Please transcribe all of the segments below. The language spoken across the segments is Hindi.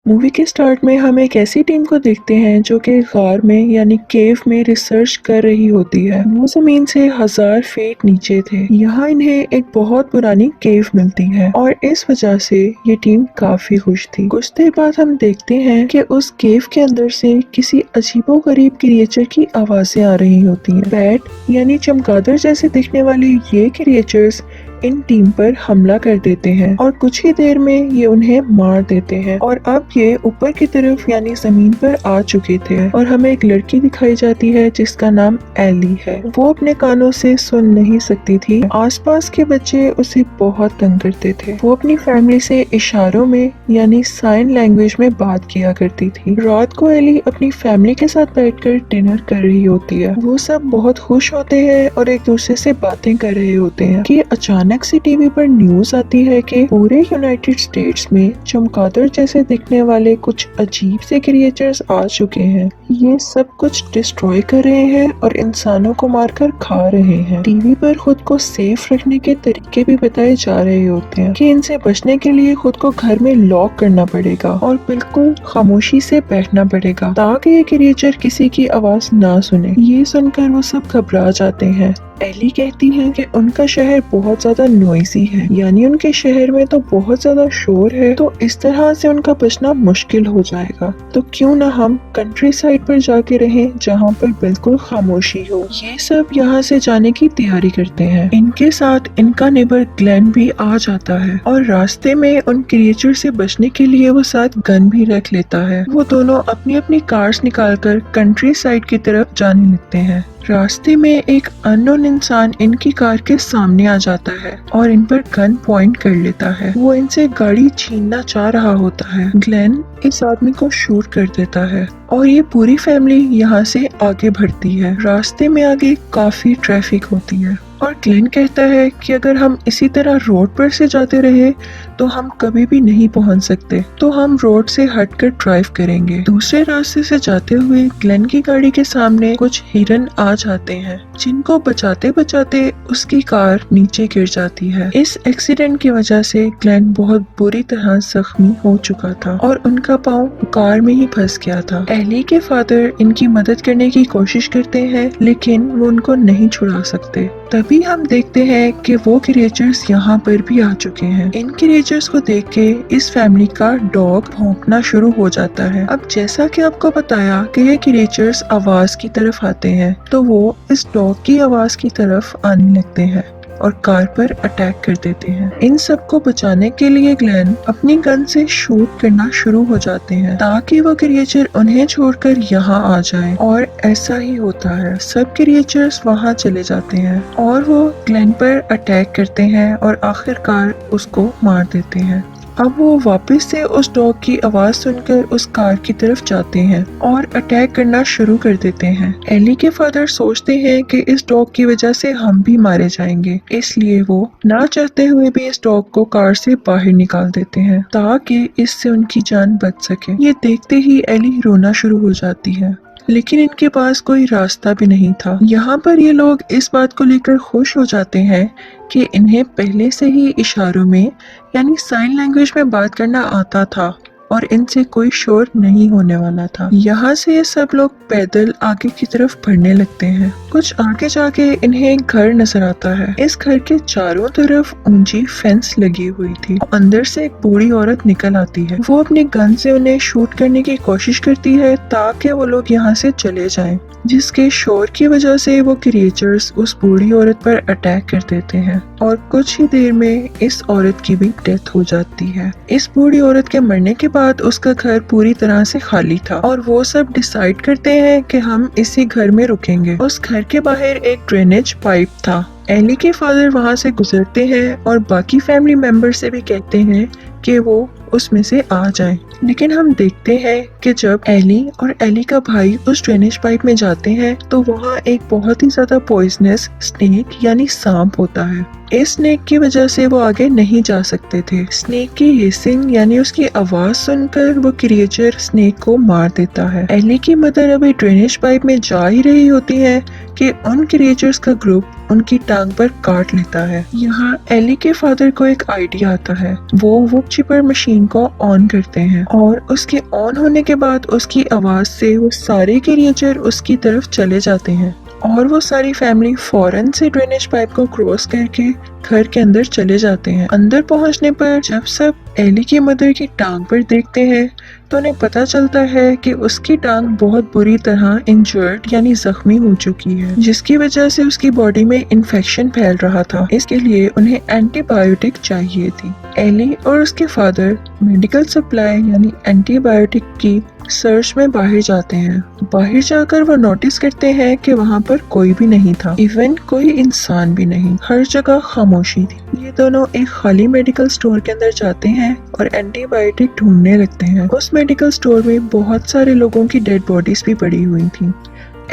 मूवी के स्टार्ट में हम एक ऐसी टीम को देखते हैं जो कि गार में यानी केव में रिसर्च कर रही होती है। वो जमीन से 1000 फीट नीचे थे। यहाँ इन्हें एक बहुत पुरानी केव मिलती है और इस वजह से ये टीम काफी खुश थी। कुछ देर बाद हम देखते हैं कि उस केव के अंदर से किसी अजीबोगरीब क्रिएचर की आवाजें आ रही होती हैं। बैट यानी चमगादड़ जैसे दिखने वाले ये क्रिएचर्स इन टीम पर हमला कर देते हैं और कुछ ही देर में ये उन्हें मार देते हैं और अब ये ऊपर की तरफ यानी जमीन पर आ चुके थे और हमें एक लड़की दिखाई जाती है जिसका नाम एली है। वो अपने कानों से सुन नहीं सकती थी। आसपास के बच्चे उसे बहुत तंग करते थे। वो अपनी फैमिली से इशारों में यानी साइन लैंग्वेज में बात किया करती थी। रात को एली अपनी फैमिली के साथ बैठकर डिनर कर रही होती है। वो सब बहुत खुश होते हैं और एक दूसरे से बातें कर रहे होते हैं कि अचानक से टीवी पर न्यूज आती है कि पूरे यूनाइटेड स्टेट्स में चमगादड़ जैसे दिखने वाले कुछ अजीब से क्रिएचर्स आ चुके हैं। ये सब कुछ डिस्ट्रॉय कर रहे हैं और इंसानों को मारकर खा रहे हैं। टीवी पर खुद को सेफ रखने के तरीके भी बताए जा रहे होते हैं कि इनसे बचने के लिए खुद को घर में लॉक करना पड़ेगा और बिल्कुल खामोशी से बैठना पड़ेगा ताकि ये क्रिएचर किसी की आवाज ना सुने। ये सुनकर वो सब घबरा जाते हैं। एली कहती है कि उनका शहर बहुत ज्यादा नॉइजी है, यानी उनके शहर में तो बहुत ज्यादा शोर है, तो इस तरह से उनका बचना मुश्किल हो जाएगा। तो क्यों ना हम कंट्री साइड पर जाके रहें जहाँ पर बिल्कुल खामोशी हो। ये सब यहाँ से जाने की तैयारी करते हैं। इनके साथ इनका नेबर ग्लेन भी आ जाता है और रास्ते में उन क्रिएचर से बचने के लिए वो साथ गन भी रख लेता है। वो दोनों अपनी अपनी कार्स निकालकर कंट्री साइड की तरफ जाने लगते हैं। रास्ते में एक अननोन इंसान इनकी कार के सामने आ जाता है और इन पर गन पॉइंट कर लेता है। वो इनसे गाड़ी छीनना चाह रहा होता है। ग्लेन इस आदमी को शूट कर देता है और ये पूरी फैमिली यहाँ से आगे बढ़ती है। रास्ते में आगे काफी ट्रैफिक होती है और ग्लेन कहता है कि अगर हम इसी तरह रोड पर से जाते रहे तो हम कभी भी नहीं पहुंच सकते, तो हम रोड से हटकर ड्राइव करेंगे। दूसरे रास्ते से जाते हुए ग्लेन की गाड़ी के सामने कुछ हिरन आ जाते हैं जिनको बचाते बचाते उसकी कार नीचे गिर जाती है। इस एक्सीडेंट की वजह से ग्लेन बहुत बुरी तरह जख्मी हो चुका था और उनका पाँव कार में ही फंस गया था। एली के फादर इनकी मदद करने की कोशिश करते हैं लेकिन वो उनको नहीं छुड़ा सकते। तभी हम देखते हैं कि वो क्रिएचर्स यहाँ पर भी आ चुके हैं। इन क्रिएचर्स को देख के इस फैमिली का डॉग भौंकना शुरू हो जाता है। अब जैसा कि आपको बताया कि ये क्रिएचर्स आवाज की तरफ आते हैं, तो वो इस डॉग की आवाज की तरफ आने लगते हैं और कार पर अटैक कर देते हैं। इन सबको बचाने के लिए ग्लेन अपनी गन से शूट करना शुरू हो जाते हैं ताकि वो क्रिएचर उन्हें छोड़कर यहाँ आ जाए और ऐसा ही होता है। सब क्रिएचर्स वहाँ चले जाते हैं और वो ग्लेन पर अटैक करते हैं और आखिरकार उसको मार देते हैं। अब वो वापस से उस डॉग की आवाज सुनकर उस कार की तरफ जाते हैं और अटैक करना शुरू कर देते हैं। एली के फादर सोचते हैं कि इस डॉग की वजह से हम भी मारे जाएंगे, इसलिए वो ना चाहते हुए भी इस डॉग को कार से बाहर निकाल देते हैं ताकि इससे उनकी जान बच सके। ये देखते ही एली रोना शुरू हो जाती है, लेकिन इनके पास कोई रास्ता भी नहीं था। यहाँ पर ये लोग इस बात को लेकर खुश हो जाते हैं कि इन्हें पहले से ही इशारों में यानी साइन लैंग्वेज में बात करना आता था और इनसे कोई शोर नहीं होने वाला था। यहाँ से ये सब लोग पैदल आगे की तरफ बढ़ने लगते हैं। कुछ आगे जाके इन्हें एक घर नजर आता है। इस घर के चारों तरफ ऊंची फेंस लगी हुई थी। अंदर से एक बूढ़ी औरत निकल आती है। वो अपनी गन से उन्हें शूट करने की कोशिश करती है ताकि वो लोग यहाँ से चले जाएं, जिसके शोर की वजह से वो क्रिएचर्स उस बूढ़ी औरत पर अटैक कर देते हैं और कुछ ही देर में इस औरत की भी डेथ हो जाती है। इस बूढ़ी औरत के मरने के बाद उसका घर पूरी तरह से खाली था और वो सब डिसाइड करते हैं कि हम इसी घर में रुकेंगे। उस घर के बाहर एक ड्रेनेज पाइप था। एली के फादर वहाँ से गुजरते हैं और बाकी फैमिली मेंबर से भी कहते हैं कि वो उसमें से आ जाएं। लेकिन हम देखते हैं कि जब एली और एली का भाई उस ड्रेनेज पाइप में जाते हैं तो वहाँ एक बहुत ही ज्यादा पॉइजनस स्नेक यानी सांप होता है। इस स्नेक की वजह से वो आगे नहीं जा सकते थे। स्नेक की हिसिंग यानी उसकी आवाज सुनकर वो क्रिएचर स्नेक को मार देता है। एली की मदर अभी ड्रेनेज पाइप में जा ही रही होती है कि उन क्रिएचर्स का ग्रुप उनकी टांग पर काट लेता है। यहाँ एली के फादर को एक आइडिया आता है। वो वुड चिपर मशीन को ऑन करते हैं और उसके ऑन होने के बाद उसकी आवाज से वो सारे क्रिएचर उसकी तरफ चले जाते हैं और वो सारी फैमिली फौरन से ड्रेनेज पाइप को क्रॉस करके घर के अंदर चले जाते हैं। अंदर पहुंचने पर जब सब एली की मदर की टांग पर देखते हैं तो उन्हें पता चलता है कि उसकी टांग बहुत बुरी तरह इंजर्ड यानी जख्मी हो चुकी है, जिसकी वजह से उसकी बॉडी में इन्फेक्शन फैल रहा था। इसके लिए उन्हें एंटीबायोटिक चाहिए थी। एली और उसके फादर मेडिकल सप्लाई यानी एंटीबायोटिक की सर्च में बाहर जाते हैं। बाहर जाकर वो नोटिस करते हैं कि वहाँ पर कोई भी नहीं था, इवन कोई इंसान भी नहीं। हर जगह खामोशी थी। ये दोनों एक खाली मेडिकल स्टोर के अंदर जाते हैं और एंटीबायोटिक ढूंढने लगते हैं। उस मेडिकल स्टोर में बहुत सारे लोगों की डेड बॉडीज भी पड़ी हुई थी।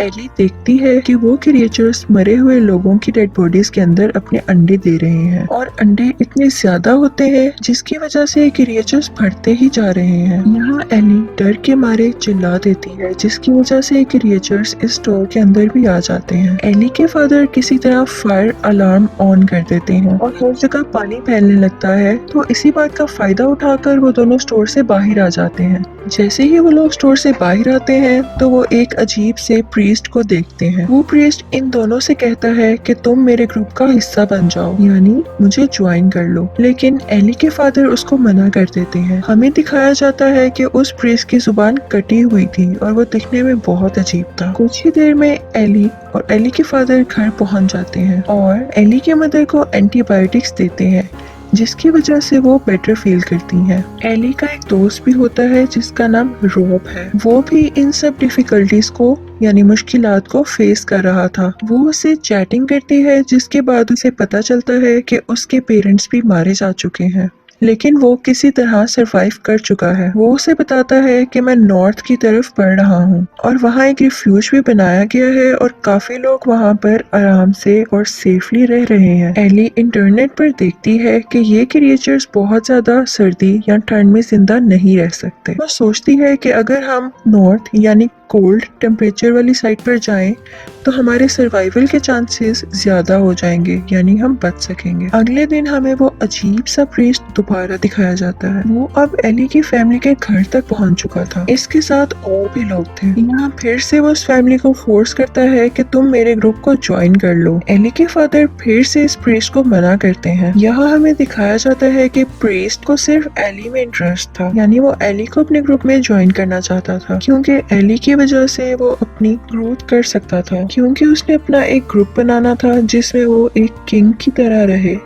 एली देखती है कि वो क्रिएचर्स मरे हुए लोगों की डेड बॉडीज के अंदर अपने अंडे दे रहे हैं और अंडे इतने ज्यादा होते हैं जिसकी वजह से क्रिएचर्स बढ़ते ही जा रहे हैं। यहाँ एली डर के मारे चिल्ला देती है, जिसकी वजह से क्रिएचर्स इस स्टोर के अंदर भी आ जाते हैं। एली के फादर किसी तरह फायर अलार्म ऑन कर देते हैं और हर जगह पानी फैलने लगता है, तो इसी बात का फायदा उठाकर वो दोनों स्टोर से बाहर आ जाते हैं। जैसे ही वो लोग स्टोर से बाहर आते हैं तो वो एक अजीब से प्रीस्ट को देखते हैं। वो प्रीस्ट इन दोनों से कहता है कि तुम मेरे ग्रुप का हिस्सा बन जाओ, यानी मुझे ज्वाइन कर लो। लेकिन एली के फादर उसको मना कर देते हैं। हमें दिखाया जाता है कि उस प्रीस्ट की जुबान कटी हुई थी और वो दिखने में बहुत अजीब था। कुछ ही देर में एली और एली के फादर घर पहुंच जाते हैं और एली के मदर को एंटीबायोटिक्स देते हैं, जिसकी वजह से वो बेटर फील करती हैं। एली का एक दोस्त भी होता है जिसका नाम रॉब है। वो भी इन सब डिफिकल्टीज को यानी मुश्किलात को फेस कर रहा था। वो उसे चैटिंग करती है, जिसके बाद उसे पता चलता है कि उसके पेरेंट्स भी मारे जा चुके हैं, लेकिन वो किसी तरह सरवाइव कर चुका है। वो उसे बताता है कि मैं नॉर्थ की तरफ बढ़ रहा हूँ और वहाँ एक रिफ्यूज भी बनाया गया है और काफी लोग वहाँ पर आराम से और सेफली रह रहे हैं। एली इंटरनेट पर देखती है कि ये क्रिएचर्स बहुत ज्यादा सर्दी या ठंड में जिंदा नहीं रह सकते। वो सोचती है कि अगर हम नॉर्थ यानी कोल्ड टेम्परेचर वाली साइड पर जाएं तो हमारे सर्वाइवल के चांसेस ज्यादा हो जाएंगे, यानी हम बच सकेंगे। अगले दिन हमें वो अजीब सा प्रीस्ट दोबारा दिखाया जाता है। वो अब एली की फैमिली के घर तक पहुंच चुका था। इसके साथ और भी लोग थे। यहाँ फिर से वो उस फैमिली को फोर्स करता है कि तुम मेरे ग्रुप को ज्वाइन कर लो। एली के फादर फिर से इस प्रीस्ट को मना करते हैं। यहाँ हमें दिखाया जाता है कि प्रीस्ट को सिर्फ एली में इंटरेस्ट था, यानी वो एली को अपने ग्रुप में ज्वाइन करना चाहता था, क्योंकि एली की वजह से वो अपनी ग्रोथ कर सकता था, क्योंकि उसने अपना एक ग्रुप बनाना था जिसमें वो एक किंग की तरह रहे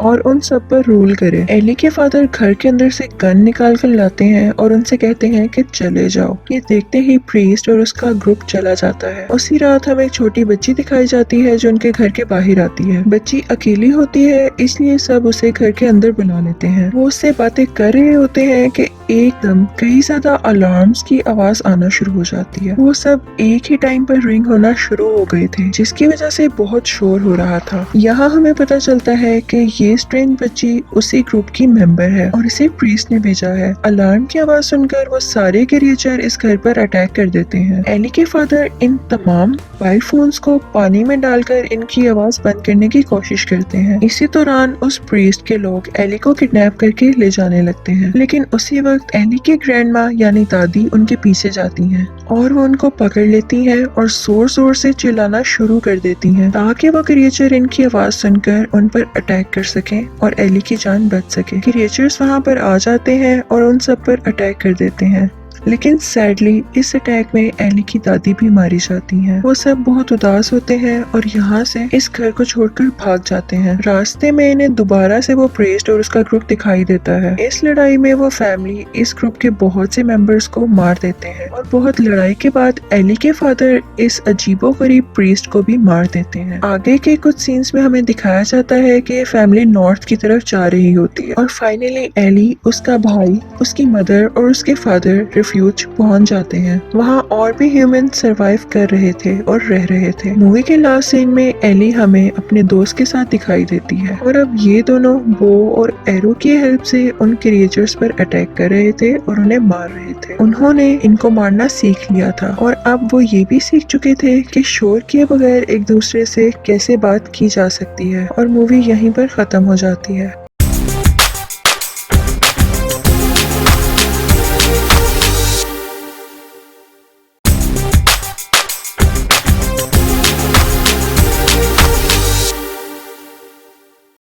और उन सब पर रूल करे। एली के फादर घर के अंदर से गन निकाल कर लाते हैं और उनसे कहते हैं कि चले जाओ। ये देखते ही प्रीस्ट और उसका ग्रुप चला जाता है। उसी रात हमें एक छोटी बच्ची दिखाई जाती है जो उनके घर के बाहर आती है। बच्ची अकेली होती है, इसलिए सब उसे घर के अंदर बुला लेते हैं। वो उससे बातें कर रहे होते हैं कि एकदम कई ज्यादा अलार्म्स की आवाज आना शुरू हो जाती है। वो सब एक ही टाइम पर रिंग होना शुरू हो गए थे, जिसकी वजह से बहुत शोर हो रहा था। यहाँ हमें पता चलता है कि ये स्ट्रेंज बच्ची उसी ग्रुप की मेंबर है और इसे प्रीस्ट ने भेजा है। अलार्म की आवाज सुनकर वो सारे क्रिएचर इस घर पर अटैक कर देते हैं। एली के फादर इन तमाम मोबाइल फोन्स को पानी में डालकर इनकी आवाज बंद करने की कोशिश करते हैं। इसी दौरान उस प्रीस्ट के लोग एली को किडनैप करके ले जाने लगते हैं, लेकिन उसी वक्त एली की ग्रैंडमा यानी दादी उनके पीछे जाती हैं और वो उनको पकड़ लेती हैं और जोर जोर से चिल्लाना शुरू कर देती हैं ताकि वो क्रिएचर इनकी आवाज सुनकर उन पर अटैक कर सके और एली की जान बच सके। क्रिएचर्स वहाँ पर आ जाते हैं और उन सब पर अटैक कर देते हैं, लेकिन सैडली इस अटैक में एली की दादी भी मारी जाती हैं। वो सब बहुत उदास होते हैं और यहाँ से इस घर को छोड़कर भाग जाते हैं। रास्ते में इन्हें दोबारा से वो प्रीस्ट और उसका ग्रुप दिखाई देता है। इस लड़ाई में वो फैमिली इस ग्रुप के बहुत से मेंबर्स को मार देते हैं और बहुत लड़ाई के बाद एली के फादर इस अजीबोगरीब प्रीस्ट को भी मार देते हैं। आगे के कुछ सीन्स में हमें दिखाया जाता है कि ये फैमिली नॉर्थ की तरफ जा रही होती है और फाइनली एली, उसका भाई, उसकी मदर और उसके फादर रिफ्यूज पहुंच जाते हैं। वहाँ और भी ह्यूमन सरवाइव कर रहे थे और रह रहे थे। मूवी के लास्ट सीन में एली हमें अपने दोस्त के साथ दिखाई देती है और अब ये दोनों बो और एरो की हेल्प से उन क्रिएचर्स पर अटैक कर रहे थे और उन्हें मार रहे थे। उन्होंने इनको मारना सीख लिया था और अब वो ये भी सीख चुके थे कि शोर किए बगैर एक दूसरे से कैसे बात की जा सकती है और मूवी यहीं पर खत्म हो जाती है।